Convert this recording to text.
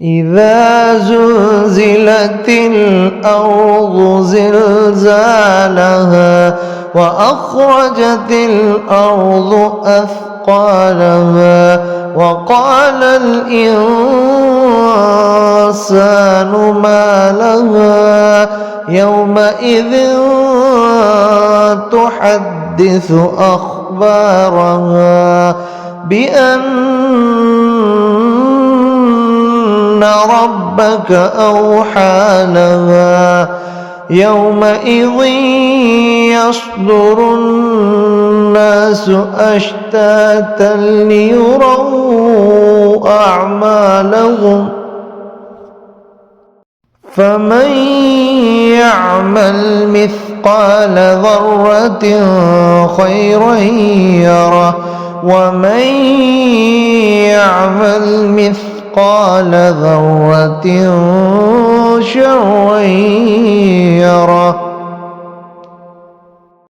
إذا زلزلت الأرض زلزالها وأخرجت الأرض أثقالها وقال الإنسان ما لها يومئذ تحدث أخبارها بأن ربك أوحى لها يومئذ يصدر الناس أشتاتا ليروا أعمالهم فمن يعمل مثقال ذرة خيرا يره ومن يعمل مثقال ذرة شرا